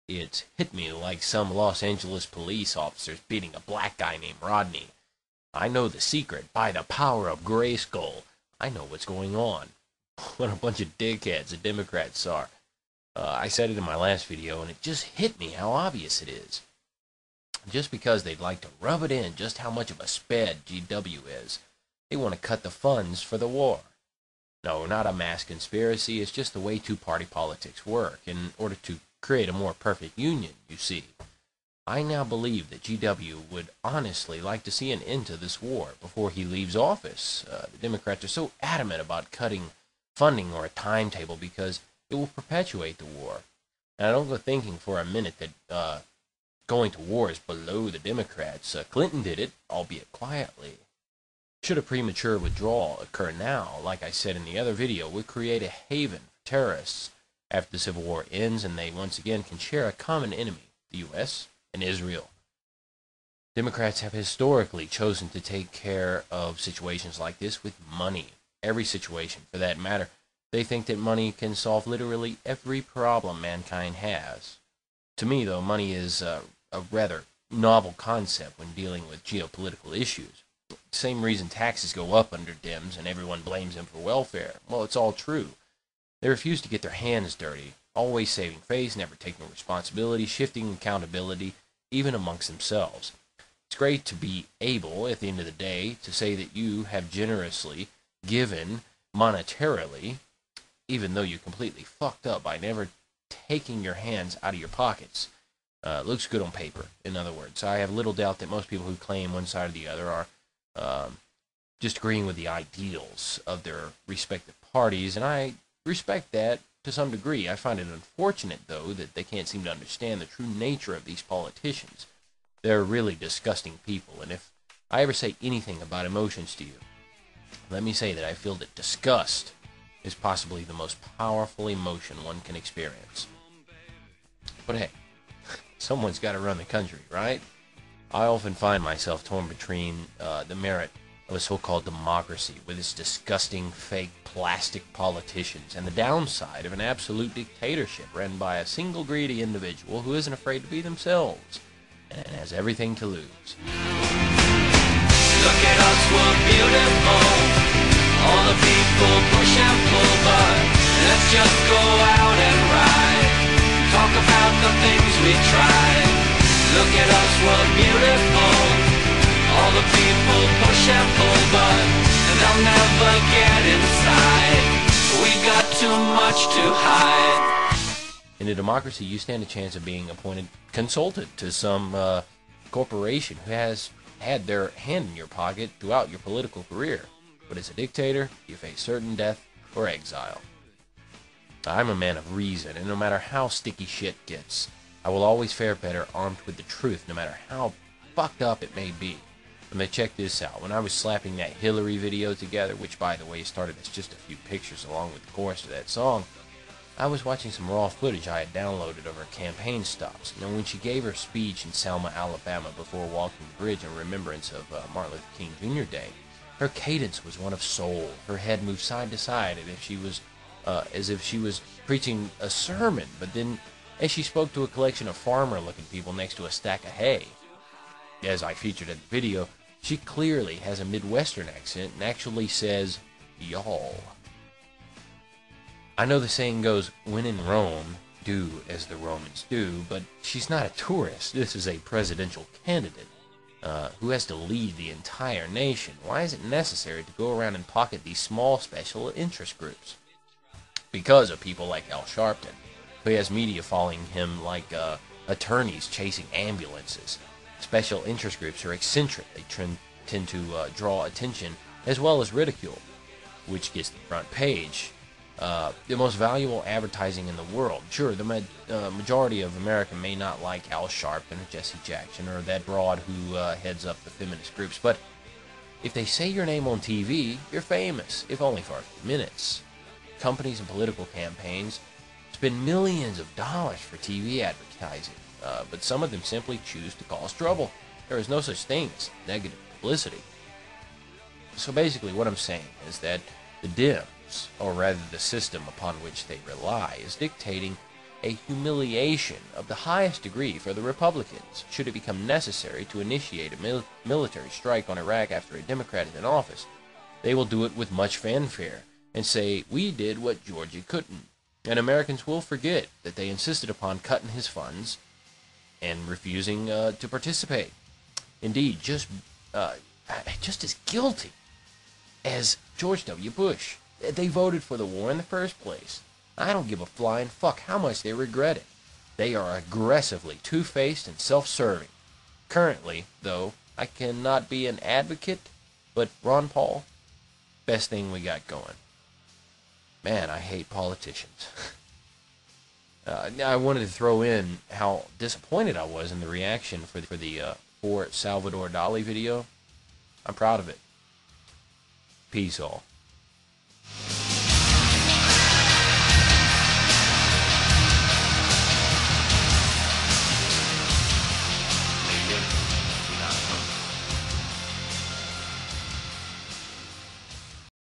It hit me like some Los Angeles police officers beating a black guy named Rodney. I know the secret. By the power of Grayskull, I know what's going on. What a bunch of dickheads the Democrats are. I said it in my last video, and it just hit me how obvious it is. Just because they'd like to rub it in just how much of a sped GW is, they want to cut the funds for the war. No, not a mass conspiracy. It's just the way two-party politics work, in order to create a more perfect union, you see. I now believe that GW would honestly like to see an end to this war before he leaves office. The Democrats are so adamant about cutting funding or a timetable because it will perpetuate the war. And I don't go thinking for a minute that going to war is below the Democrats. Clinton did it, albeit quietly. Should a premature withdrawal occur now, like I said in the other video, would create a haven for terrorists after the Civil War ends and they once again can share a common enemy, the U.S. and Israel. Democrats have historically chosen to take care of situations like this with money. Every situation, for that matter. They think that money can solve literally every problem mankind has. To me, though, money is a rather novel concept when dealing with geopolitical issues. Same reason taxes go up under Dems and everyone blames them for welfare. Well, it's all true. They refuse to get their hands dirty, always saving face, never taking responsibility, shifting accountability, even amongst themselves. It's great to be able, at the end of the day, to say that you have generously given monetarily, even though you completely fucked up by never taking your hands out of your pockets. Looks good on paper, in other words. I have little doubt that most people who claim one side or the other are just agreeing with the ideals of their respective parties, and I respect that to some degree. I find it unfortunate, though, that they can't seem to understand the true nature of these politicians. They're really disgusting people, and if I ever say anything about emotions to you, let me say that I feel that disgust is possibly the most powerful emotion one can experience. But hey, someone's got to run the country, right? I often find myself torn between the merit of a so-called democracy with its disgusting, fake, plastic politicians and the downside of an absolute dictatorship run by a single greedy individual who isn't afraid to be themselves and has everything to lose. Look at us, we're beautiful. All the people push and pull, but let's just go out and ride. Talk about the things we tried. Look at us, we're beautiful. All the people push and pull, but they'll never get inside. We got too much to hide. In a democracy, you stand a chance of being appointed consultant to some corporation who has had their hand in your pocket throughout your political career. But as a dictator, you face certain death or exile. I'm a man of reason, and no matter how sticky shit gets, I will always fare better armed with the truth, no matter how fucked up it may be. But check this out. When I was slapping that Hillary video together, which by the way started as just a few pictures along with the chorus to that song, I was watching some raw footage I had downloaded of her campaign stops. And when she gave her speech in Selma, Alabama before walking the bridge in remembrance of Martin Luther King Jr. Day, her cadence was one of soul. Her head moved side to side as if she was preaching a sermon, but then as she spoke to a collection of farmer-looking people next to a stack of hay. As I featured in the video, she clearly has a Midwestern accent and actually says, y'all. I know the saying goes, when in Rome, do as the Romans do, but she's not a tourist. This is a presidential candidate who has to lead the entire nation. Why is it necessary to go around and pocket these small special interest groups? Because of people like Al Sharpton, who has media following him like attorneys chasing ambulances. Special interest groups are eccentric. They tend to draw attention as well as ridicule, which gets the front page. The most valuable advertising in the world. Sure, the majority of America may not like Al Sharpton or Jesse Jackson or that broad who heads up the feminist groups, but if they say your name on TV, you're famous, if only for a few minutes. Companies and political campaigns spend millions of dollars for TV advertising, but some of them simply choose to cause trouble. There is no such thing as negative publicity. So basically what I'm saying is that the Dems, or rather the system upon which they rely, is dictating a humiliation of the highest degree for the Republicans should it become necessary to initiate a military strike on Iraq after a Democrat is in office. They will do it with much fanfare and say, "We did what Georgia couldn't." And Americans will forget that they insisted upon cutting his funds and refusing to participate. Indeed, just as guilty as George W. Bush. They voted for the war in the first place. I don't give a flying fuck how much they regret it. They are aggressively two-faced and self-serving. Currently, though, I cannot be an advocate, but Ron Paul, best thing we got going. Man, I hate politicians. I wanted to throw in how disappointed I was in the reaction for the For Salvador Dali video. I'm proud of it. Peace all.